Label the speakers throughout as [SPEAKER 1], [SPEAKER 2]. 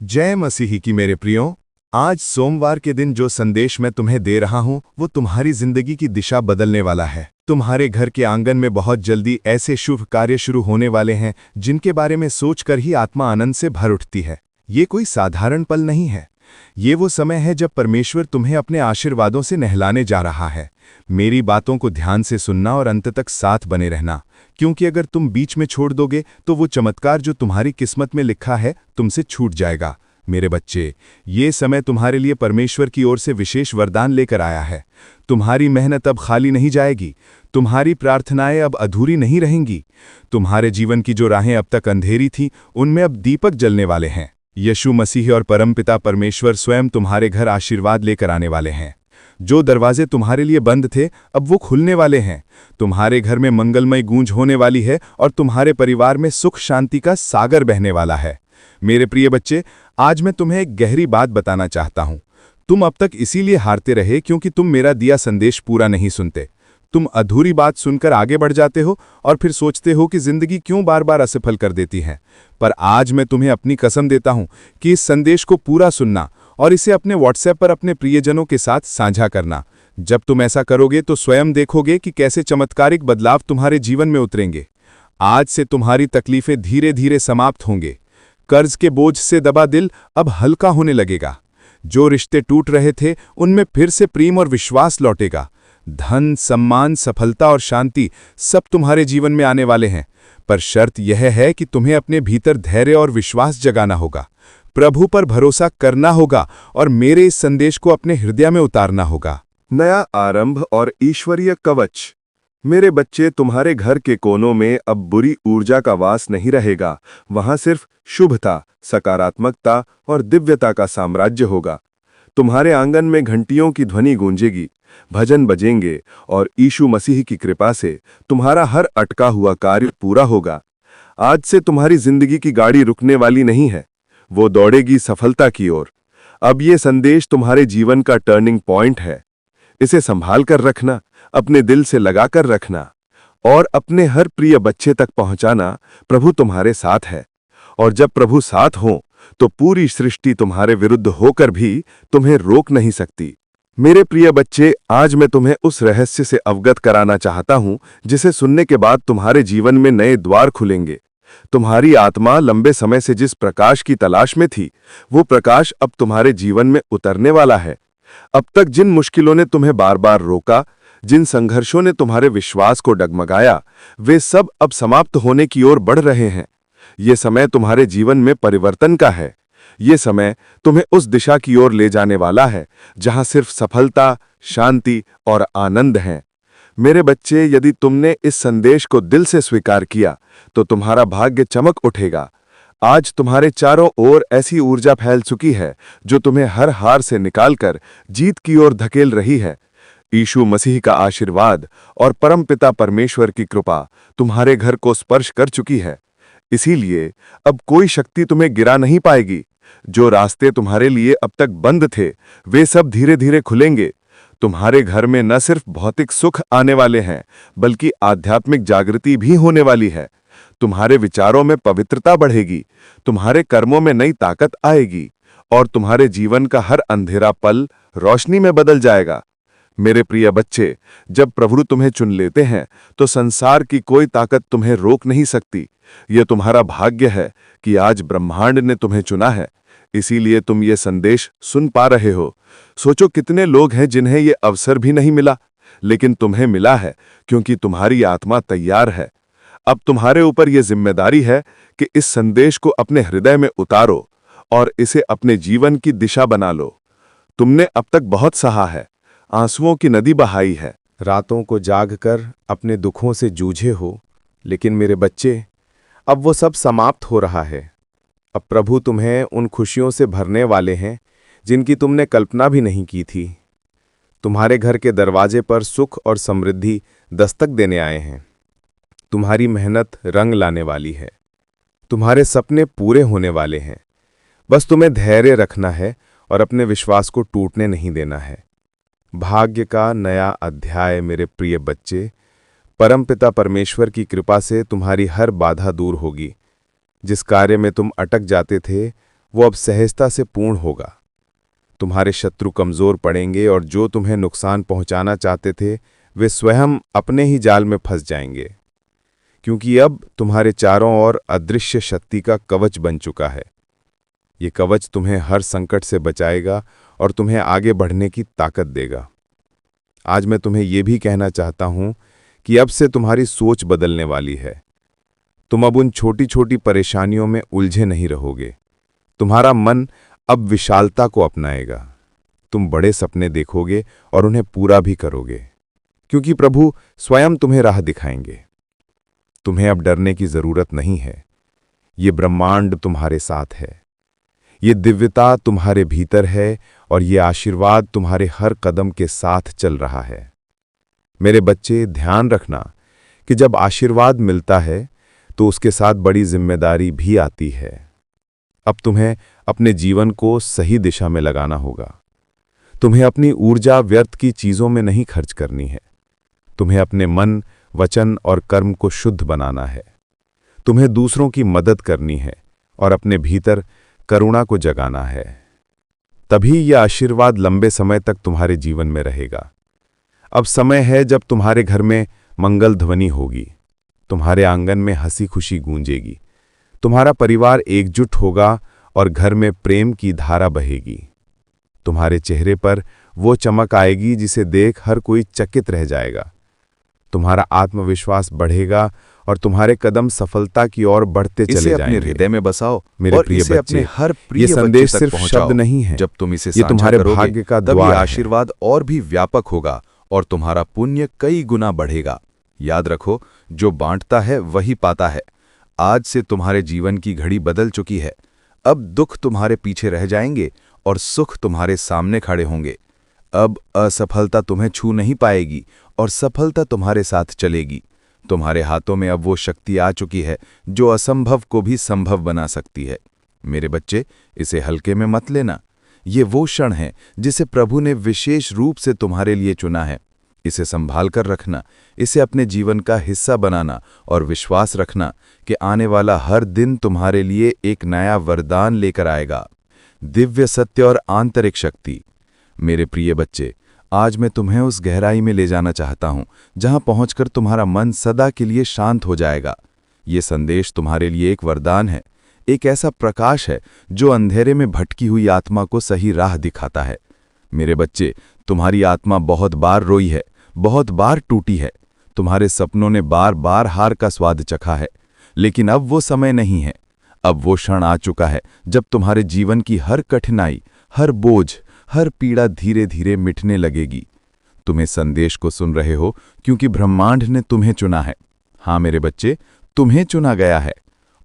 [SPEAKER 1] जय मसीही की मेरे प्रियो। आज सोमवार के दिन जो संदेश मैं तुम्हें दे रहा हूं वो तुम्हारी जिंदगी की दिशा बदलने वाला है। तुम्हारे घर के आंगन में बहुत जल्दी ऐसे शुभ कार्य शुरू होने वाले हैं जिनके बारे में सोचकर ही आत्मा आनंद से भर उठती है। ये कोई साधारण पल नहीं है। ये वो समय है जब परमेश्वर तुम्हें अपने आशीर्वादों से नहलाने जा रहा है। मेरी बातों को ध्यान से सुनना और अंत तक साथ बने रहना, क्योंकि अगर तुम बीच में छोड़ दोगे तो वो चमत्कार जो तुम्हारी किस्मत में लिखा है तुमसे छूट जाएगा। मेरे बच्चे, ये समय तुम्हारे लिए परमेश्वर की ओर से विशेष वरदान लेकर आया है। तुम्हारी मेहनत अब खाली नहीं जाएगी। तुम्हारी प्रार्थनाएं अब अधूरी नहीं रहेंगी। तुम्हारे जीवन की जो राहें अब तक अंधेरी थीं, उनमें अब दीपक जलने वाले हैं। यीशु मसीह और परमपिता परमेश्वर स्वयं तुम्हारे घर आशीर्वाद लेकर आने वाले हैं। जो दरवाजे तुम्हारे लिए बंद थे अब वो खुलने वाले हैं। तुम्हारे घर में मंगलमय गूंज होने वाली है और तुम्हारे परिवार में सुख शांति का सागर बहने वाला है। मेरे प्रिय बच्चे, आज मैं तुम्हें एक गहरी बात बताना चाहता हूं। तुम अब तक इसीलिए हारते रहे क्योंकि तुम मेरा दिया संदेश पूरा नहीं सुनते। तुम अधूरी बात सुनकर आगे बढ़ जाते हो और फिर सोचते हो कि जिंदगी क्यों बार बार असफल कर देती है। पर आज मैं तुम्हें अपनी कसम देता हूं कि इस संदेश को पूरा सुनना और इसे अपने व्हाट्सएप पर अपने प्रियजनों के साथ साझा करना। जब तुम ऐसा करोगे तो स्वयं देखोगे कि कैसे चमत्कारिक बदलाव तुम्हारे जीवन में उतरेंगे। आज से तुम्हारी तकलीफें धीरे धीरे समाप्त होंगे। कर्ज के बोझ से दबा दिल अब हल्का होने लगेगा। जो रिश्ते टूट रहे थे उनमें फिर से प्रेम और विश्वास लौटेगा। धन, सम्मान, सफलता और शांति सब तुम्हारे जीवन में आने वाले हैं। पर शर्त यह है कि तुम्हें अपने भीतर धैर्य और विश्वास जगाना होगा, प्रभु पर भरोसा करना होगा और मेरे इस संदेश को अपने हृदय में उतारना होगा।
[SPEAKER 2] नया आरंभ और ईश्वरीय कवच। मेरे बच्चे, तुम्हारे घर के कोनों में अब बुरी ऊर्जा का वास नहीं रहेगा। वहां सिर्फ शुभता, सकारात्मकता और दिव्यता का साम्राज्य होगा। तुम्हारे आंगन में घंटियों की ध्वनि गूंजेगी, भजन बजेंगे और यीशु मसीह की कृपा से तुम्हारा हर अटका हुआ कार्य पूरा होगा। आज से तुम्हारी जिंदगी की गाड़ी रुकने वाली नहीं है, वो दौड़ेगी सफलता की ओर। अब ये संदेश तुम्हारे जीवन का टर्निंग पॉइंट है। इसे संभाल कर रखना, अपने दिल से लगाकर रखना और अपने हर प्रिय बच्चे तक पहुंचाना। प्रभु तुम्हारे साथ है और जब प्रभु साथ हो तो पूरी सृष्टि तुम्हारे विरुद्ध होकर भी तुम्हें रोक नहीं सकती। मेरे प्रिय बच्चे, आज मैं तुम्हें उस रहस्य से अवगत कराना चाहता हूं जिसे सुनने के बाद तुम्हारे जीवन में नए द्वार खुलेंगे। तुम्हारी आत्मा लंबे समय से जिस प्रकाश की तलाश में थी, वो प्रकाश अब तुम्हारे जीवन में उतरने वाला है। अब तक जिन मुश्किलों ने तुम्हें बार बार रोका, जिन संघर्षों ने तुम्हारे विश्वास को डगमगाया, वे सब अब समाप्त होने की ओर बढ़ रहे हैं। ये समय तुम्हारे जीवन में परिवर्तन का है। ये समय तुम्हें उस दिशा की ओर ले जाने वाला है जहां सिर्फ सफलता, शांति और आनंद हैं। मेरे बच्चे, यदि तुमने इस संदेश को दिल से स्वीकार किया तो तुम्हारा भाग्य चमक उठेगा। आज तुम्हारे चारों ओर ऐसी ऊर्जा फैल चुकी है जो तुम्हें हर हार से निकालकर जीत की ओर धकेल रही है। यीशु मसीह का आशीर्वाद और परमपिता परमेश्वर की कृपा तुम्हारे घर को स्पर्श कर चुकी है। इसीलिए अब कोई शक्ति तुम्हें गिरा नहीं पाएगी। जो रास्ते तुम्हारे लिए अब तक बंद थे, वे सब धीरे धीरे खुलेंगे। तुम्हारे घर में न सिर्फ भौतिक सुख आने वाले हैं, बल्कि आध्यात्मिक जागृति भी होने वाली है। तुम्हारे विचारों में पवित्रता बढ़ेगी, तुम्हारे कर्मों में नई ताकत आएगी और तुम्हारे जीवन का हर अंधेरा पल रोशनी में बदल जाएगा। मेरे प्रिय बच्चे, जब प्रभु तुम्हें चुन लेते हैं तो संसार की कोई ताकत तुम्हें रोक नहीं सकती। यह तुम्हारा भाग्य है कि आज ब्रह्मांड ने तुम्हें चुना है, इसीलिए तुम ये संदेश सुन पा रहे हो। सोचो कितने लोग हैं जिन्हें ये अवसर भी नहीं मिला, लेकिन तुम्हें मिला है क्योंकि तुम्हारी आत्मा तैयार है। अब तुम्हारे ऊपर यह जिम्मेदारी है कि इस संदेश को अपने हृदय में उतारो और इसे अपने जीवन की दिशा बना लो। तुमने अब तक बहुत सहा है, आंसुओं की नदी बहाई है,
[SPEAKER 1] रातों को जागकर अपने दुखों से जूझे हो, लेकिन मेरे बच्चे, अब वो सब समाप्त हो रहा है। अब प्रभु तुम्हें उन खुशियों से भरने वाले हैं जिनकी तुमने कल्पना भी नहीं की थी। तुम्हारे घर के दरवाजे पर सुख और समृद्धि दस्तक देने आए हैं। तुम्हारी मेहनत रंग लाने वाली है। तुम्हारे सपने पूरे होने वाले हैं। बस तुम्हें धैर्य रखना है और अपने विश्वास को टूटने नहीं देना है। भाग्य का नया अध्याय। मेरे प्रिय बच्चे, परमपिता परमेश्वर की कृपा से तुम्हारी हर बाधा दूर होगी। जिस कार्य में तुम अटक जाते थे वो अब सहजता से पूर्ण होगा। तुम्हारे शत्रु कमजोर पड़ेंगे और जो तुम्हें नुकसान पहुंचाना चाहते थे वे स्वयं अपने ही जाल में फंस जाएंगे, क्योंकि अब तुम्हारे चारों ओर अदृश्य शक्ति का कवच बन चुका है। ये कवच तुम्हें हर संकट से बचाएगा और तुम्हें आगे बढ़ने की ताकत देगा। आज मैं तुम्हें ये भी कहना चाहता हूं कि अब से तुम्हारी सोच बदलने वाली है। तुम अब उन छोटी छोटी परेशानियों में उलझे नहीं रहोगे। तुम्हारा मन अब विशालता को अपनाएगा। तुम बड़े सपने देखोगे और उन्हें पूरा भी करोगे, क्योंकि प्रभु स्वयं तुम्हें राह दिखाएंगे। तुम्हें अब डरने की जरूरत नहीं है। ये ब्रह्मांड तुम्हारे साथ है, ये दिव्यता तुम्हारे भीतर है और ये आशीर्वाद तुम्हारे हर कदम के साथ चल रहा है। मेरे बच्चे, ध्यान रखना कि जब आशीर्वाद मिलता है तो उसके साथ बड़ी जिम्मेदारी भी आती है। अब तुम्हें अपने जीवन को सही दिशा में लगाना होगा। तुम्हें अपनी ऊर्जा व्यर्थ की चीजों में नहीं खर्च करनी है। तुम्हें अपने मन, वचन और कर्म को शुद्ध बनाना है। तुम्हें दूसरों की मदद करनी है और अपने भीतर करुणा को जगाना है। तभी यह आशीर्वाद लंबे समय तक तुम्हारे जीवन में रहेगा। अब समय है जब तुम्हारे घर में मंगल ध्वनि होगी, तुम्हारे आंगन में हंसी खुशी गूंजेगी, तुम्हारा परिवार एकजुट होगा और घर में प्रेम की धारा बहेगी। तुम्हारे चेहरे पर वो चमक आएगी जिसे देख हर कोई चकित रह जाएगा। तुम्हारा आत्मविश्वास बढ़ेगा और तुम्हारे कदम सफलता की ओर बढ़ते चले जाएंगे।
[SPEAKER 3] अपने हृदय में बसाओ
[SPEAKER 1] मेरे
[SPEAKER 3] और
[SPEAKER 1] प्रिय
[SPEAKER 3] इसे
[SPEAKER 1] बच्चे,
[SPEAKER 3] अपने हर प्रिय
[SPEAKER 1] ये संदेश
[SPEAKER 3] बच्चे तक
[SPEAKER 1] सिर्फ
[SPEAKER 3] पहुंचाओ।
[SPEAKER 1] शब्द नहीं है,
[SPEAKER 3] जब तुम इसे
[SPEAKER 1] ये
[SPEAKER 3] साझा
[SPEAKER 1] तुम्हारे
[SPEAKER 3] करोगे,
[SPEAKER 1] भाग्य का
[SPEAKER 3] तब
[SPEAKER 1] द्वार
[SPEAKER 3] ये
[SPEAKER 1] है।
[SPEAKER 3] आशीर्वाद और भी व्यापक होगा और तुम्हारा पुण्य कई गुना बढ़ेगा। याद रखो, जो बांटता है वही पाता है। आज से तुम्हारे जीवन की घड़ी बदल चुकी है। अब दुख तुम्हारे पीछे रह जाएंगे और सुख तुम्हारे सामने खड़े होंगे। अब असफलता तुम्हें छू नहीं पाएगी और सफलता तुम्हारे साथ चलेगी। तुम्हारे हाथों में अब वो शक्ति आ चुकी है जो असंभव को भी संभव बना सकती है। मेरे बच्चे, इसे हल्के में मत लेना। ये वो क्षण है जिसे प्रभु ने विशेष रूप से तुम्हारे लिए चुना है। इसे संभाल कर रखना, इसे अपने जीवन का हिस्सा बनाना और विश्वास रखना कि आने वाला हर दिन तुम्हारे लिए एक नया वरदान लेकर आएगा, दिव्य सत्य और आंतरिक शक्ति। मेरे प्रिय बच्चे, आज मैं तुम्हें उस गहराई में ले जाना चाहता हूं जहां पहुंचकर तुम्हारा मन सदा के लिए शांत हो जाएगा। ये संदेश तुम्हारे लिए एक वरदान है, एक ऐसा प्रकाश है जो अंधेरे में भटकी हुई आत्मा को सही राह दिखाता है। मेरे बच्चे, तुम्हारी आत्मा बहुत बार रोई है, बहुत बार टूटी है। तुम्हारे सपनों ने बार बार हार का स्वाद चखा है, लेकिन अब वो समय नहीं है। अब वो क्षण आ चुका है जब तुम्हारे जीवन की हर कठिनाई, हर बोझ, हर पीड़ा धीरे धीरे मिटने लगेगी। तुम इस संदेश को सुन रहे हो क्योंकि ब्रह्मांड ने तुम्हें चुना है। हाँ मेरे बच्चे, तुम्हें चुना गया है।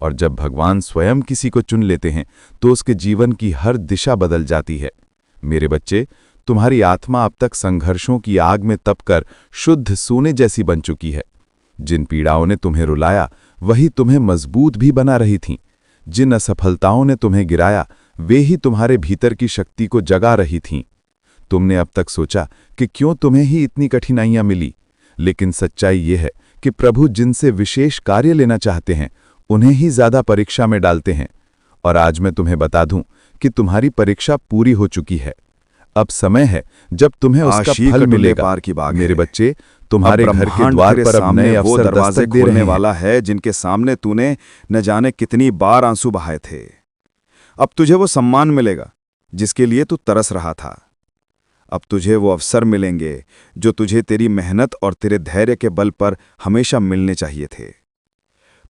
[SPEAKER 3] और जब भगवान स्वयं किसी को चुन लेते हैं तो उसके जीवन की हर दिशा बदल जाती है। मेरे बच्चे, तुम्हारी आत्मा अब तक संघर्षों की आग में तपकर शुद्ध सोने जैसी बन चुकी है। जिन पीड़ाओं ने तुम्हें रुलाया वही तुम्हें मजबूत भी बना रही थीं। जिन असफलताओं ने तुम्हें गिराया वे ही तुम्हारे भीतर की शक्ति को जगा रही थीं। तुमने अब तक सोचा कि क्यों तुम्हें ही इतनी कठिनाइयां मिली, लेकिन सच्चाई ये है कि प्रभु जिनसे विशेष कार्य लेना चाहते हैं उन्हें ही ज्यादा परीक्षा में डालते हैं। और आज मैं तुम्हें बता दूं कि तुम्हारी परीक्षा पूरी हो चुकी है। अब समय है जब तुम्हें उसका फल मिलेगा। पार की बात
[SPEAKER 1] मेरे बच्चे, तुम्हारे घर के द्वार पर अब नए
[SPEAKER 3] वो
[SPEAKER 1] अवसर
[SPEAKER 3] दरवाजे
[SPEAKER 1] दस्तक दे रहे
[SPEAKER 3] खोलने
[SPEAKER 1] हैं।
[SPEAKER 3] वाला है जिनके सामने तूने न जाने कितनी बार आंसू बहाए थे। अब तुझे वो सम्मान मिलेगा जिसके लिए तू तरस रहा था। अब तुझे वो अवसर मिलेंगे जो तुझे तेरी मेहनत और तेरे धैर्य के बल पर हमेशा मिलने चाहिए थे।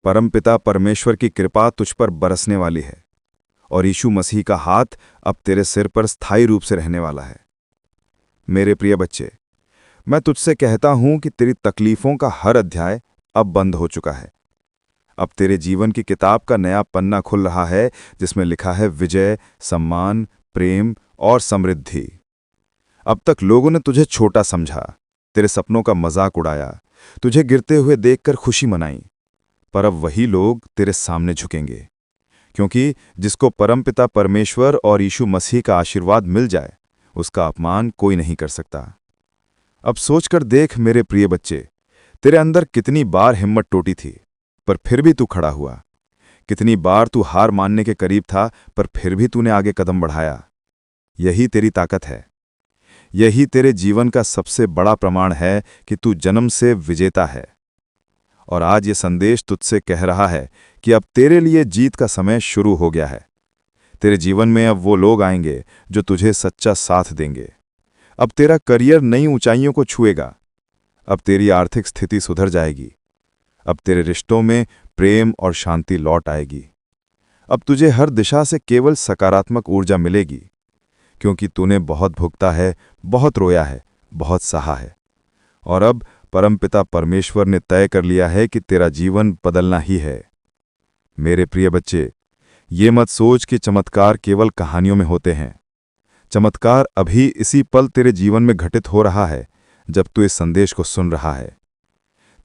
[SPEAKER 3] परमपिता परमेश्वर की कृपा तुझ पर बरसने वाली है और यीशु मसीह का हाथ अब तेरे सिर पर स्थायी रूप से रहने वाला है। मेरे प्रिय बच्चे, मैं तुझसे कहता हूं कि तेरी तकलीफों का हर अध्याय अब बंद हो चुका है। अब तेरे जीवन की किताब का नया पन्ना खुल रहा है जिसमें लिखा है विजय, सम्मान, प्रेम और समृद्धि। अब तक लोगों ने तुझे छोटा समझा, तेरे सपनों का मजाक उड़ाया, तुझे गिरते हुए देखकर खुशी मनाई, पर अब वही लोग तेरे सामने झुकेंगे, क्योंकि जिसको परमपिता परमेश्वर और यीशु मसीह का आशीर्वाद मिल जाए उसका अपमान कोई नहीं कर सकता। अब सोचकर देख मेरे प्रिय बच्चे, तेरे अंदर कितनी बार हिम्मत टूटी थी, पर फिर भी तू खड़ा हुआ। कितनी बार तू हार मानने के करीब था, पर फिर भी तूने आगे कदम बढ़ाया। यही तेरी ताकत है। यही तेरे जीवन का सबसे बड़ा प्रमाण है कि तू जन्म से विजेता है। और आज ये संदेश तुझसे कह रहा है कि अब तेरे लिए जीत का समय शुरू हो गया है। तेरे जीवन में अब वो लोग आएंगे जो तुझे सच्चा साथ देंगे। अब तेरा करियर नई ऊंचाइयों को छुएगा। अब तेरी आर्थिक स्थिति सुधर जाएगी। अब तेरे रिश्तों में प्रेम और शांति लौट आएगी। अब तुझे हर दिशा से केवल सकारात्मक ऊर्जा मिलेगी, क्योंकि तूने बहुत भुगता है, बहुत रोया है, बहुत सहा है। और अब परमपिता परमेश्वर ने तय कर लिया है कि तेरा जीवन बदलना ही है। मेरे प्रिय बच्चे, ये मत सोच कि चमत्कार केवल कहानियों में होते हैं। चमत्कार अभी इसी पल तेरे जीवन में घटित हो रहा है, जब तू इस संदेश को सुन रहा है।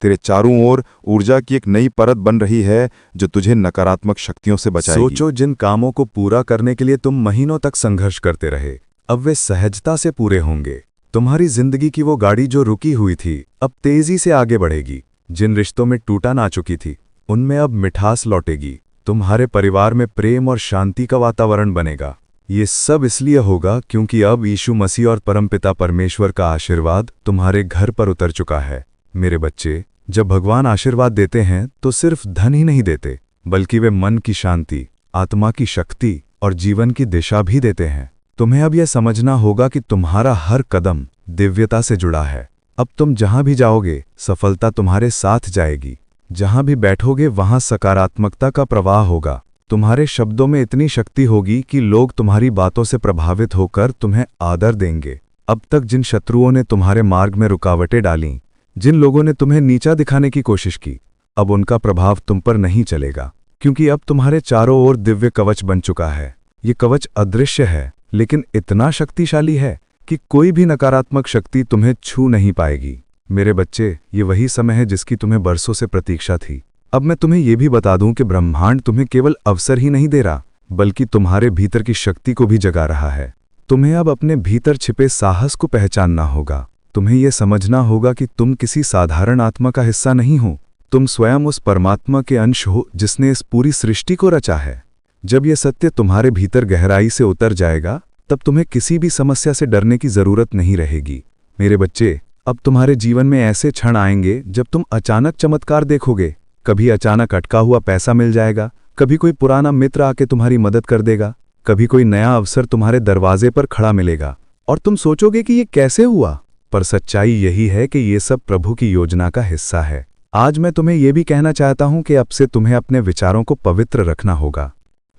[SPEAKER 3] तेरे चारों ओर ऊर्जा की एक नई परत बन रही है जो तुझे नकारात्मक शक्तियों से बचाएगी।
[SPEAKER 4] सोचो, जिन कामों को पूरा करने के लिए तुम महीनों तक संघर्ष करते रहे, अब वे सहजता से पूरे होंगे। तुम्हारी जिंदगी की वो गाड़ी जो रुकी हुई थी, अब तेजी से आगे बढ़ेगी। जिन रिश्तों में टूटन आ चुकी थी, उनमें अब मिठास लौटेगी। तुम्हारे परिवार में प्रेम और शांति का वातावरण बनेगा। ये सब इसलिए होगा क्योंकि अब यीशु मसीह और परमपिता परमेश्वर का आशीर्वाद तुम्हारे घर पर उतर चुका है। मेरे बच्चे, जब भगवान आशीर्वाद देते हैं तो सिर्फ धन ही नहीं देते, बल्कि वे मन की शांति, आत्मा की शक्ति और जीवन की दिशा भी देते हैं। तुम्हें अब यह समझना होगा कि तुम्हारा हर कदम दिव्यता से जुड़ा है। अब तुम जहां भी जाओगे, सफलता तुम्हारे साथ जाएगी। जहां भी बैठोगे, वहां सकारात्मकता का प्रवाह होगा। तुम्हारे शब्दों में इतनी शक्ति होगी कि लोग तुम्हारी बातों से प्रभावित होकर तुम्हें आदर देंगे। अब तक जिन शत्रुओं ने तुम्हारे मार्ग में रुकावटें डालीं, जिन लोगों ने तुम्हें नीचा दिखाने की कोशिश की, अब उनका प्रभाव तुम पर नहीं चलेगा, क्योंकि अब तुम्हारे चारों ओर दिव्य कवच बन चुका है। ये कवच अदृश्य है, लेकिन इतना शक्तिशाली है कि कोई भी नकारात्मक शक्ति तुम्हें छू नहीं पाएगी। मेरे बच्चे, ये वही समय है जिसकी तुम्हें बरसों से प्रतीक्षा थी। अब मैं तुम्हें यह भी बता दूं कि ब्रह्मांड तुम्हें केवल अवसर ही नहीं दे रहा, बल्कि तुम्हारे भीतर की शक्ति को भी जगा रहा है। तुम्हें अब अपने भीतर छिपे साहस को पहचानना होगा। तुम्हें यह समझना होगा कि तुम किसी साधारण आत्मा का हिस्सा नहीं हो। तुम स्वयं उस परमात्मा के अंश हो जिसने इस पूरी सृष्टि को रचा है। जब यह सत्य तुम्हारे भीतर गहराई से उतर जाएगा, तब तुम्हें किसी भी समस्या से डरने की जरूरत नहीं रहेगी। मेरे बच्चे, अब तुम्हारे जीवन में ऐसे क्षण आएंगे जब तुम अचानक चमत्कार देखोगे। कभी अचानक अटका हुआ पैसा मिल जाएगा, कभी कोई पुराना मित्र आके तुम्हारी मदद कर देगा, कभी कोई नया अवसर तुम्हारे दरवाजे पर खड़ा मिलेगा और तुम सोचोगे कि ये कैसे हुआ। पर सच्चाई यही है कि ये सब प्रभु की योजना का हिस्सा है। आज मैं तुम्हें यह भी कहना चाहता हूं कि अब से तुम्हें अपने विचारों को पवित्र रखना होगा।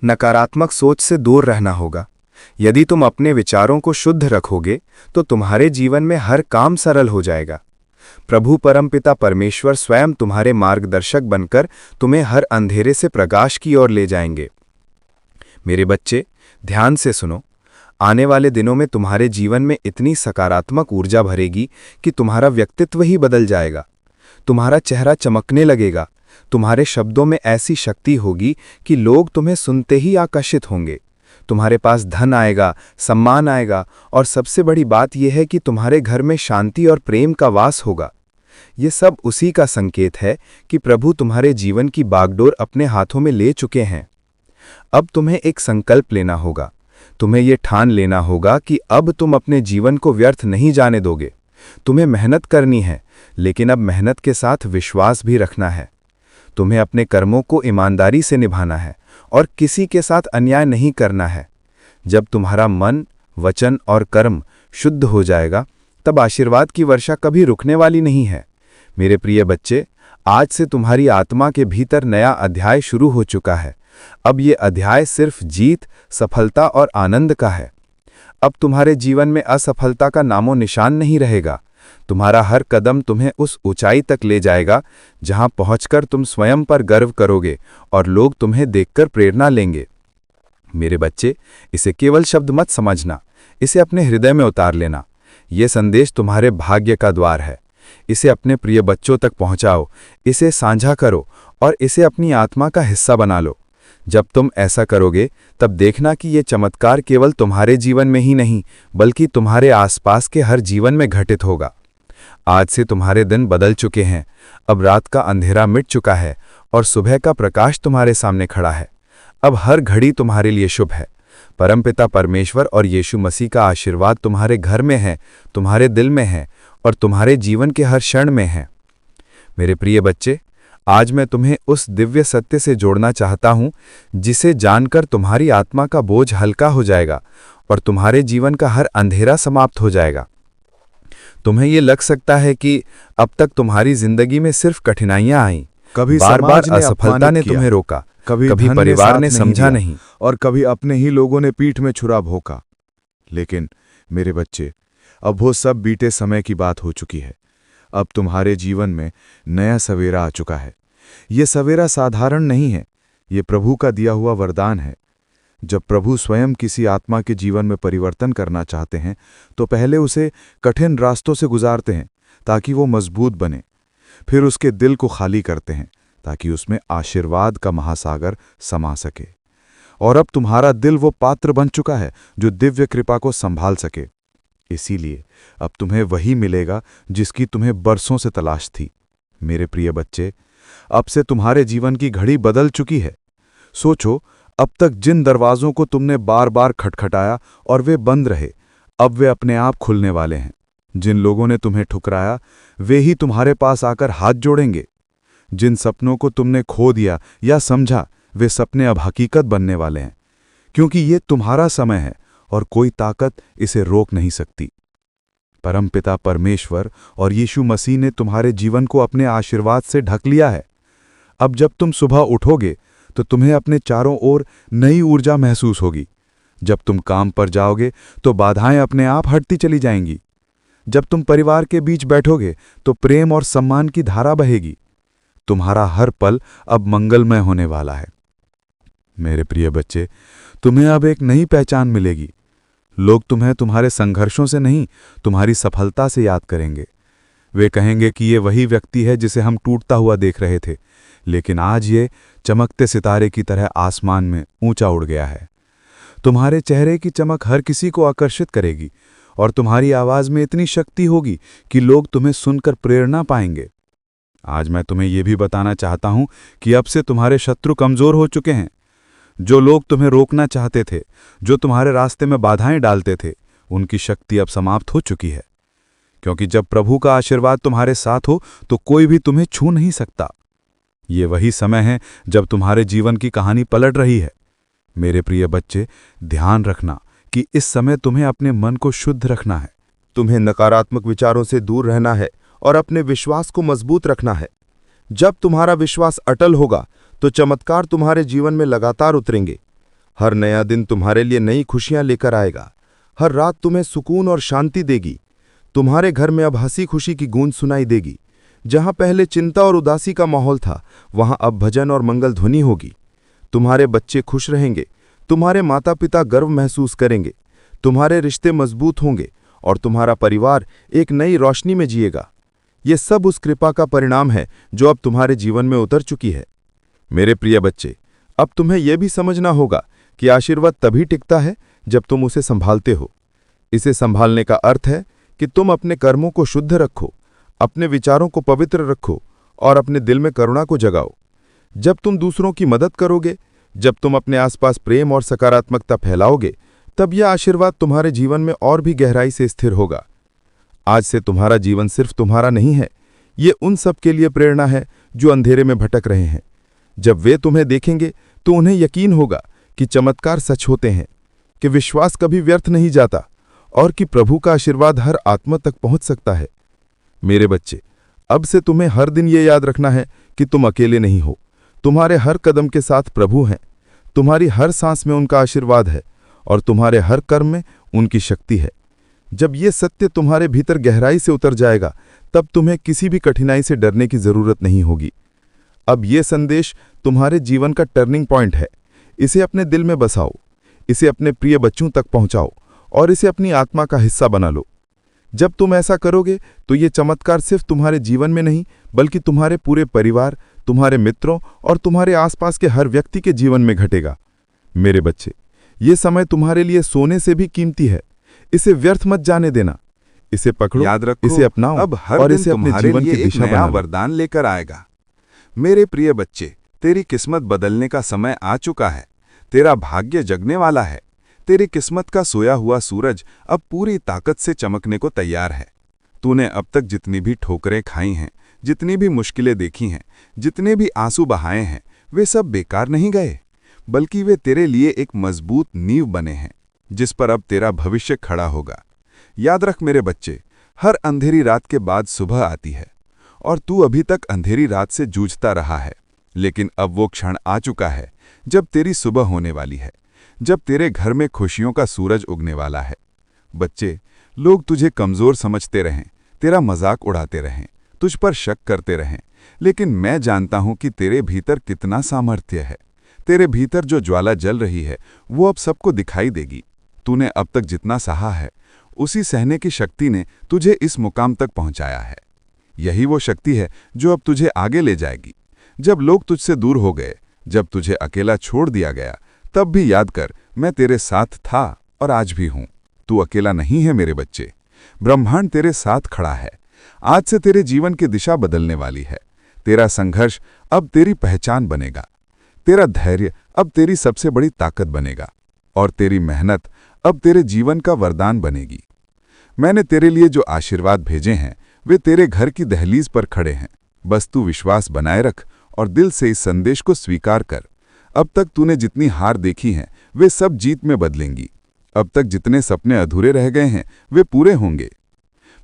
[SPEAKER 5] नकारात्मक सोच से दूर रहना होगा। यदि तुम अपने विचारों को शुद्ध रखोगे तो तुम्हारे जीवन में हर काम सरल हो जाएगा। प्रभु परमपिता परमेश्वर स्वयं तुम्हारे मार्गदर्शक बनकर तुम्हें हर अंधेरे से प्रकाश की ओर ले जाएंगे। मेरे बच्चे, ध्यान से सुनो। आने वाले दिनों में तुम्हारे जीवन में इतनी सकारात्मक ऊर्जा भरेगी कि तुम्हारा व्यक्तित्व ही बदल जाएगा। तुम्हारा चेहरा चमकने लगेगा। तुम्हारे शब्दों में ऐसी शक्ति होगी कि लोग तुम्हें सुनते ही आकर्षित होंगे। तुम्हारे पास धन आएगा, सम्मान आएगा और सबसे बड़ी बात यह है कि तुम्हारे घर में शांति और प्रेम का वास होगा। ये सब उसी का संकेत है कि प्रभु तुम्हारे जीवन की बागडोर अपने हाथों में ले चुके हैं। अब तुम्हें एक संकल्प लेना होगा। तुम्हें ये ठान लेना होगा कि अब तुम अपने जीवन को व्यर्थ नहीं जाने दोगे। तुम्हें मेहनत करनी है, लेकिन अब मेहनत के साथ विश्वास भी रखना है। तुम्हें अपने कर्मों को ईमानदारी से निभाना है और किसी के साथ अन्याय नहीं करना है। जब तुम्हारा मन, वचन और कर्म शुद्ध हो जाएगा, तब आशीर्वाद की वर्षा कभी रुकने वाली नहीं है। मेरे प्रिय बच्चे, आज से तुम्हारी आत्मा के भीतर नया अध्याय शुरू हो चुका है। अब ये अध्याय सिर्फ जीत, सफलता और आनंद का है। अब तुम्हारे जीवन में असफलता का नामो निशान नहीं रहेगा। तुम्हारा हर कदम तुम्हें उस ऊंचाई तक ले जाएगा जहां पहुंचकर तुम स्वयं पर गर्व करोगे और लोग तुम्हें देखकर प्रेरणा लेंगे। मेरे बच्चे, इसे केवल शब्द मत समझना, इसे अपने हृदय में उतार लेना। यह संदेश तुम्हारे भाग्य का द्वार है। इसे अपने प्रिय बच्चों तक पहुंचाओ, इसे साझा करो और इसे अपनी आत्मा का हिस्सा बना लो। जब तुम ऐसा करोगे, तब देखना कि ये चमत्कार केवल तुम्हारे जीवन में ही नहीं, बल्कि तुम्हारे आसपास के हर जीवन में घटित होगा।
[SPEAKER 4] आज से तुम्हारे दिन बदल चुके हैं। अब रात का अंधेरा मिट चुका है और सुबह का प्रकाश तुम्हारे सामने खड़ा है। अब हर घड़ी तुम्हारे लिए शुभ है। परमपिता परमेश्वर और यीशु मसीह का आशीर्वाद तुम्हारे घर में है, तुम्हारे दिल में है और तुम्हारे जीवन के हर क्षण में है। मेरे प्रिय बच्चे, आज मैं तुम्हें उस दिव्य सत्य से जोड़ना चाहता हूं जिसे जानकर तुम्हारी आत्मा का बोझ हल्का हो जाएगा और तुम्हारे जीवन का हर अंधेरा समाप्त हो जाएगा। तुम्हें ये लग सकता है कि अब तक तुम्हारी जिंदगी में सिर्फ कठिनाइयां आईं,
[SPEAKER 1] कभी
[SPEAKER 4] बार
[SPEAKER 1] समाज
[SPEAKER 4] बार
[SPEAKER 1] ने
[SPEAKER 4] असफलता
[SPEAKER 1] अपमानित
[SPEAKER 4] ने
[SPEAKER 1] किया,
[SPEAKER 4] तुम्हें रोका,
[SPEAKER 1] कभी
[SPEAKER 4] कभी
[SPEAKER 1] धन
[SPEAKER 4] परिवार
[SPEAKER 1] साथ
[SPEAKER 4] ने
[SPEAKER 1] नहीं
[SPEAKER 4] समझा
[SPEAKER 1] दिया,
[SPEAKER 4] नहीं
[SPEAKER 1] और कभी अपने ही लोगों ने पीठ में छुरा भोंका। लेकिन मेरे बच्चे, अब वो सब बीते समय की बात हो चुकी है। अब तुम्हारे जीवन में नया सवेरा आ चुका है। ये सवेरा साधारण नहीं है, ये प्रभु का दिया हुआ वरदान है। जब प्रभु स्वयं किसी आत्मा के जीवन में परिवर्तन करना चाहते हैं तो पहले उसे कठिन रास्तों से गुजारते हैं ताकि वो मजबूत बने। फिर उसके दिल को खाली करते हैं ताकि उसमें आशीर्वाद का महासागर समा सके। और अब तुम्हारा दिल वो पात्र बन चुका है जो दिव्य कृपा को संभाल सके। इसीलिए अब तुम्हें वही मिलेगा जिसकी तुम्हें बरसों से तलाश थी। मेरे प्रिय बच्चे, अब से तुम्हारे जीवन की घड़ी बदल चुकी है। सोचो, अब तक जिन दरवाजों को तुमने बार बार खटखटाया और वे बंद रहे, अब वे अपने आप खुलने वाले हैं। जिन लोगों ने तुम्हें ठुकराया, वे ही तुम्हारे पास आकर हाथ जोड़ेंगे। जिन सपनों को तुमने खो दिया या समझा, वे सपने अब हकीकत बनने वाले हैं, क्योंकि ये तुम्हारा समय है और कोई ताकत इसे रोक नहीं सकती। परमपिता परमेश्वर और यीशु मसीह ने तुम्हारे जीवन को अपने आशीर्वाद से ढक लिया है। अब जब तुम सुबह उठोगे तो तुम्हें अपने चारों ओर नई ऊर्जा महसूस होगी। जब तुम काम पर जाओगे तो बाधाएं अपने आप हटती चली जाएंगी। जब तुम परिवार के बीच बैठोगे तो प्रेम और सम्मान की धारा बहेगी। तुम्हारा हर पल अब मंगलमय होने वाला है। मेरे प्रिय बच्चे, तुम्हें अब एक नई पहचान मिलेगी। लोग तुम्हें तुम्हारे संघर्षों से नहीं, तुम्हारी सफलता से याद करेंगे। वे कहेंगे कि ये वही व्यक्ति है जिसे हम टूटता हुआ देख रहे थे, लेकिन आज ये चमकते सितारे की तरह आसमान में ऊंचा उड़ गया है। तुम्हारे चेहरे की चमक हर किसी को आकर्षित करेगी और तुम्हारी आवाज में इतनी शक्ति होगी कि लोग तुम्हें सुनकर प्रेरणा पाएंगे। आज मैं तुम्हें यह भी बताना चाहता हूं कि अब से तुम्हारे शत्रु कमजोर हो चुके हैं। जो लोग तुम्हें रोकना चाहते थे, जो तुम्हारे रास्ते में बाधाएं डालते थे, उनकी शक्ति अब समाप्त हो चुकी है। क्योंकि जब प्रभु का आशीर्वाद तुम्हारे साथ हो तो कोई भी तुम्हें छू नहीं सकता। ये वही समय है जब तुम्हारे जीवन की कहानी पलट रही है। मेरे प्रिय बच्चे, ध्यान रखना कि इस समय तुम्हें अपने मन को शुद्ध रखना है।
[SPEAKER 2] तुम्हें नकारात्मक विचारों से दूर रहना है और अपने विश्वास को मजबूत रखना है। जब तुम्हारा विश्वास अटल होगा तो चमत्कार तुम्हारे जीवन में लगातार उतरेंगे। हर नया दिन तुम्हारे लिए नई खुशियां लेकर आएगा। हर रात तुम्हें सुकून और शांति देगी। तुम्हारे घर में अब हंसी खुशी की गूंज सुनाई देगी। जहां पहले चिंता और उदासी का माहौल था, वहां अब भजन और मंगल ध्वनि होगी। तुम्हारे बच्चे खुश रहेंगे, तुम्हारे माता पिता गर्व महसूस करेंगे, तुम्हारे रिश्ते मजबूत होंगे और तुम्हारा परिवार एक नई रोशनी में जिएगा। ये सब उस कृपा का परिणाम है जो अब तुम्हारे जीवन में उतर चुकी है। मेरे प्रिय बच्चे, अब तुम्हें यह भी समझना होगा कि आशीर्वाद तभी टिकता है जब तुम उसे संभालते हो। इसे संभालने का अर्थ है कि तुम अपने कर्मों को शुद्ध रखो, अपने विचारों को पवित्र रखो और अपने दिल में करुणा को जगाओ। जब तुम दूसरों की मदद करोगे, जब तुम अपने आसपास प्रेम और सकारात्मकता फैलाओगे, तब यह आशीर्वाद तुम्हारे जीवन में और भी गहराई से स्थिर होगा। आज से तुम्हारा जीवन सिर्फ तुम्हारा नहीं है, ये उन सब के लिए प्रेरणा है जो अंधेरे में भटक रहे हैं। जब वे तुम्हें देखेंगे तो उन्हें यकीन होगा कि चमत्कार सच होते हैं, कि विश्वास कभी व्यर्थ नहीं जाता और कि प्रभु का आशीर्वाद हर आत्मा तक पहुंच सकता है। मेरे बच्चे, अब से तुम्हें हर दिन ये याद रखना है कि तुम अकेले नहीं हो। तुम्हारे हर कदम के साथ प्रभु हैं, तुम्हारी हर सांस में उनका आशीर्वाद है और तुम्हारे हर कर्म में उनकी शक्ति है। जब ये सत्य तुम्हारे भीतर गहराई से उतर जाएगा, तब तुम्हें किसी भी कठिनाई से डरने की जरूरत नहीं होगी। अब ये संदेश तुम्हारे जीवन का टर्निंग पॉइंट है। इसे अपने दिल में बसाओ, इसे अपने प्रिय बच्चों तक पहुंचाओ और इसे अपनी आत्मा का हिस्सा बना लो। जब तुम ऐसा करोगे तो ये चमत्कार सिर्फ तुम्हारे जीवन में नहीं, बल्कि तुम्हारे पूरे परिवार, तुम्हारे मित्रों और तुम्हारे आसपास के हर व्यक्ति के जीवन में घटेगा। मेरे बच्चे, ये समय तुम्हारे लिए सोने से भी कीमती है। इसे व्यर्थ मत जाने देना।
[SPEAKER 4] इसे पकड़ो,
[SPEAKER 1] याद रखो,
[SPEAKER 4] इसे अपनाओ
[SPEAKER 1] अब हर
[SPEAKER 4] और
[SPEAKER 1] दिन
[SPEAKER 4] इसे अपने
[SPEAKER 1] तुम्हारे
[SPEAKER 4] जीवन
[SPEAKER 1] लिए
[SPEAKER 4] की
[SPEAKER 1] एक
[SPEAKER 4] दिशा
[SPEAKER 1] नया
[SPEAKER 4] बना लो।
[SPEAKER 1] वरदान लेकर आएगा। मेरे प्रिय बच्चे, तेरी किस्मत बदलने का समय आ चुका है। तेरा भाग्य जगने वाला है। तेरी किस्मत का सोया हुआ सूरज अब पूरी ताकत से चमकने को तैयार है। तूने अब तक जितनी भी ठोकरें खाई हैं, जितनी भी मुश्किलें देखी हैं, जितने भी आंसू बहाए हैं, वे सब बेकार नहीं गए, बल्कि वे तेरे लिए एक मजबूत नींव बने हैं, जिस पर अब तेरा भविष्य खड़ा होगा। याद रख मेरे बच्चे, हर अंधेरी रात के बाद सुबह आती है, और तू अभी तक अंधेरी रात से जूझता रहा है। लेकिन अब वो क्षण आ चुका है जब तेरी सुबह होने वाली है, जब तेरे घर में खुशियों का सूरज उगने वाला है। बच्चे, लोग तुझे कमजोर समझते रहें, तेरा मजाक उड़ाते रहें, तुझ पर शक करते रहें, लेकिन मैं जानता हूं कि तेरे भीतर कितना सामर्थ्य है। तेरे भीतर जो ज्वाला जल रही है वो अब सबको दिखाई देगी। तूने अब तक जितना सहा है, उसी सहने की शक्ति ने तुझे इस मुकाम तक पहुंचाया है। यही वो शक्ति है जो अब तुझे आगे ले जाएगी। जब लोग तुझसे दूर हो गए, जब तुझे अकेला छोड़ दिया गया, तब भी याद कर, मैं तेरे साथ था और आज भी हूं। तू अकेला नहीं है मेरे बच्चे, ब्रह्मांड तेरे साथ खड़ा है। आज से तेरे जीवन की दिशा बदलने वाली है। तेरा संघर्ष अब तेरी पहचान बनेगा, तेरा धैर्य अब तेरी सबसे बड़ी ताकत बनेगा, और तेरी मेहनत अब तेरे जीवन का वरदान बनेगी। मैंने तेरे लिए जो आशीर्वाद भेजे हैं वे तेरे घर की दहलीज पर खड़े हैं। बस तू विश्वास बनाए रख और दिल से इस संदेश को स्वीकार कर। अब तक तूने जितनी हार देखी हैं वे सब जीत में बदलेंगी। अब तक जितने सपने अधूरे रह गए हैं वे पूरे होंगे।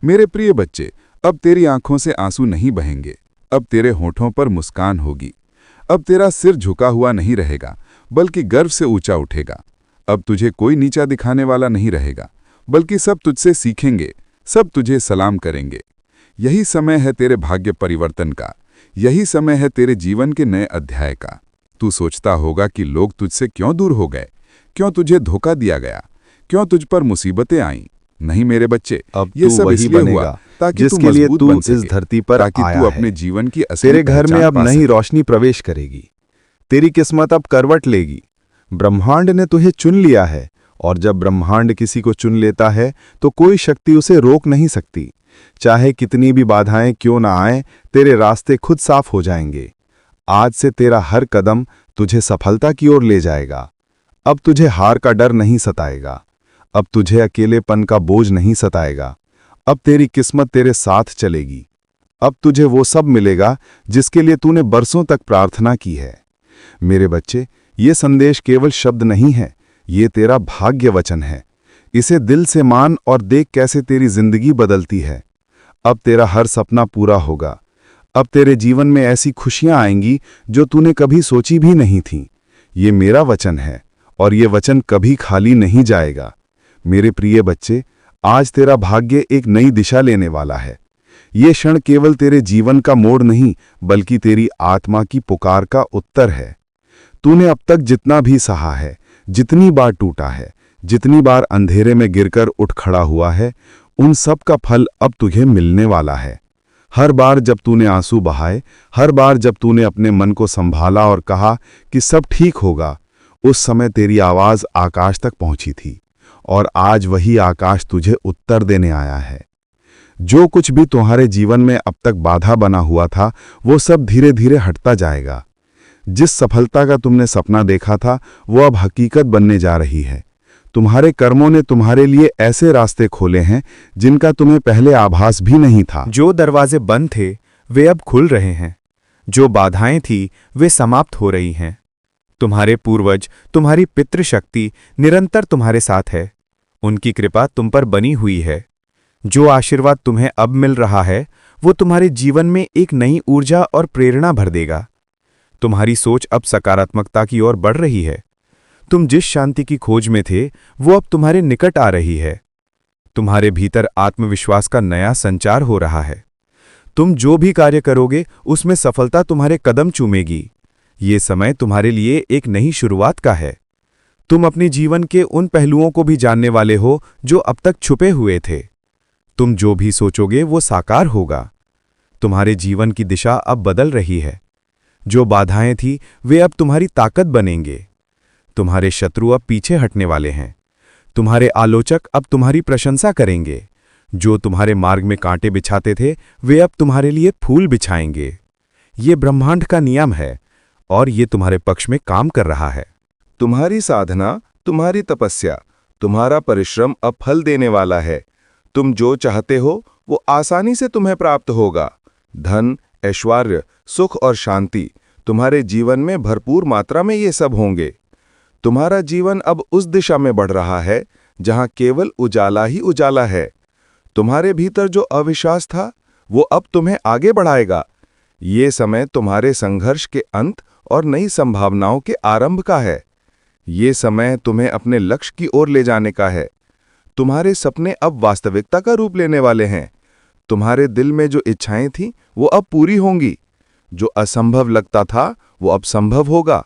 [SPEAKER 1] मेरे प्रिय बच्चे, अब तेरी आंखों से आंसू नहीं बहेंगे, अब तेरे होठों पर मुस्कान होगी। अब तेरा सिर झुका हुआ नहीं रहेगा, बल्कि गर्व से ऊंचा उठेगा। अब तुझे कोई नीचा दिखाने वाला नहीं रहेगा, बल्कि सब तुझसे सीखेंगे, सब तुझे सलाम करेंगे। यही समय है तेरे भाग्य परिवर्तन का, यही समय है तेरे जीवन के नए अध्याय का। तू सोचता होगा कि लोग तुझसे क्यों दूर हो गए, क्यों तुझे धोखा दिया गया, क्यों तुझ पर मुसीबतें आईं। नहीं मेरे बच्चे,
[SPEAKER 4] अब
[SPEAKER 1] ये
[SPEAKER 4] तू
[SPEAKER 1] सब
[SPEAKER 4] वही
[SPEAKER 1] इसलिए
[SPEAKER 4] बनेगा
[SPEAKER 1] हुआ ताकि तू
[SPEAKER 4] जिसके लिए
[SPEAKER 1] मजबूत
[SPEAKER 4] तू
[SPEAKER 1] बन
[SPEAKER 4] इस
[SPEAKER 1] सके,
[SPEAKER 4] धरती पर
[SPEAKER 1] ताकि
[SPEAKER 4] आया
[SPEAKER 1] तू
[SPEAKER 4] है।
[SPEAKER 1] अपने जीवन की असली
[SPEAKER 4] तेरे घर में
[SPEAKER 1] पहचान
[SPEAKER 4] अब
[SPEAKER 1] पा
[SPEAKER 4] नई
[SPEAKER 1] सके।
[SPEAKER 4] रोशनी प्रवेश करेगी। तेरी किस्मत अब करवट लेगी। ब्रह्मांड ने तुझे चुन लिया है, और जब ब्रह्मांड किसी को चुन लेता है तो कोई शक्ति उसे रोक नहीं सकती। चाहे कितनी भी बाधाएं क्यों ना आए, तेरे रास्ते खुद साफ हो जाएंगे। आज से तेरा हर कदम तुझे सफलता की ओर ले जाएगा। अब तुझे हार का डर नहीं सताएगा, अब तुझे अकेलेपन का बोझ नहीं सताएगा। अब तेरी किस्मत तेरे साथ चलेगी। अब तुझे वो सब मिलेगा जिसके लिए तूने बरसों तक प्रार्थना की है। मेरे बच्चे, ये संदेश केवल शब्द नहीं है, ये तेरा भाग्य वचन है। इसे दिल से मान और देख कैसे तेरी जिंदगी बदलती है। अब तेरा हर सपना पूरा होगा। अब तेरे जीवन में ऐसी खुशियां आएंगी जो तूने कभी सोची भी नहीं थीं। ये मेरा वचन है, और ये वचन कभी खाली नहीं जाएगा। मेरे प्रिय बच्चे, आज तेरा भाग्य एक नई दिशा लेने वाला है। ये क्षण केवल तेरे जीवन का मोड़ नहीं, बल्कि तेरी आत्मा की पुकार का उत्तर है। तूने अब तक जितना भी सहा है, जितनी बार टूटा है, जितनी बार अंधेरे में गिरकर उठ खड़ा हुआ है, उन सब का फल अब तुझे मिलने वाला है। हर बार जब तूने आंसू बहाए, हर बार जब तूने अपने मन को संभाला और कहा कि सब ठीक होगा, उस समय तेरी आवाज आकाश तक पहुंची थी, और आज वही आकाश तुझे उत्तर देने आया है। जो कुछ भी तुम्हारे जीवन में अब तक बाधा बना हुआ था, वो सब धीरे धीरे हटता जाएगा। जिस सफलता का तुमने सपना देखा था, वो अब हकीकत बनने जा रही है। तुम्हारे कर्मों ने तुम्हारे लिए ऐसे रास्ते खोले हैं जिनका तुम्हें पहले आभास भी नहीं था।
[SPEAKER 5] जो दरवाजे बंद थे वे अब खुल रहे हैं, जो बाधाएं थी वे समाप्त हो रही हैं। तुम्हारे पूर्वज, तुम्हारी पितृशक्ति निरंतर तुम्हारे साथ है। उनकी कृपा तुम पर बनी हुई है। जो आशीर्वाद तुम्हें अब मिल रहा है वो तुम्हारे जीवन में एक नई ऊर्जा और प्रेरणा भर देगा। तुम्हारी सोच अब सकारात्मकता की ओर बढ़ रही है। तुम जिस शांति की खोज में थे वो अब तुम्हारे निकट आ रही है। तुम्हारे भीतर आत्मविश्वास का नया संचार हो रहा है। तुम जो भी कार्य करोगे उसमें सफलता तुम्हारे कदम चूमेगी। ये समय तुम्हारे लिए एक नई शुरुआत का है। तुम अपने जीवन के उन पहलुओं को भी जानने वाले हो जो अब तक छुपे हुए थे। तुम जो भी सोचोगे वो साकार होगा। तुम्हारे जीवन की दिशा अब बदल रही है। जो बाधाएं थी वे अब तुम्हारी ताकत बनेंगे। तुम्हारे शत्रु अब पीछे हटने वाले हैं। तुम्हारे आलोचक अब तुम्हारी प्रशंसा करेंगे।
[SPEAKER 4] जो तुम्हारे मार्ग में कांटे बिछाते थे वे अब तुम्हारे लिए फूल बिछाएंगे। ये ब्रह्मांड का नियम है और ये तुम्हारे पक्ष में काम कर रहा है।
[SPEAKER 2] तुम्हारी साधना, तुम्हारी तपस्या, तुम्हारा परिश्रम अब फल देने वाला है। तुम जो चाहते हो वो आसानी से तुम्हें प्राप्त होगा। धन, ऐश्वर्य, सुख और शांति तुम्हारे जीवन में भरपूर मात्रा में ये सब होंगे। तुम्हारा जीवन अब उस दिशा में बढ़ रहा है जहां केवल उजाला ही उजाला है। तुम्हारे भीतर जो अविश्वास था वो अब तुम्हें आगे बढ़ाएगा। ये समय तुम्हारे संघर्ष के अंत और नई संभावनाओं के आरंभ का है। ये समय तुम्हें अपने लक्ष्य की ओर ले जाने का है। तुम्हारे सपने अब वास्तविकता का रूप लेने वाले हैं। तुम्हारे दिल में जो इच्छाएं थीं वो अब पूरी होंगी। जो असंभव लगता था वो अब संभव होगा।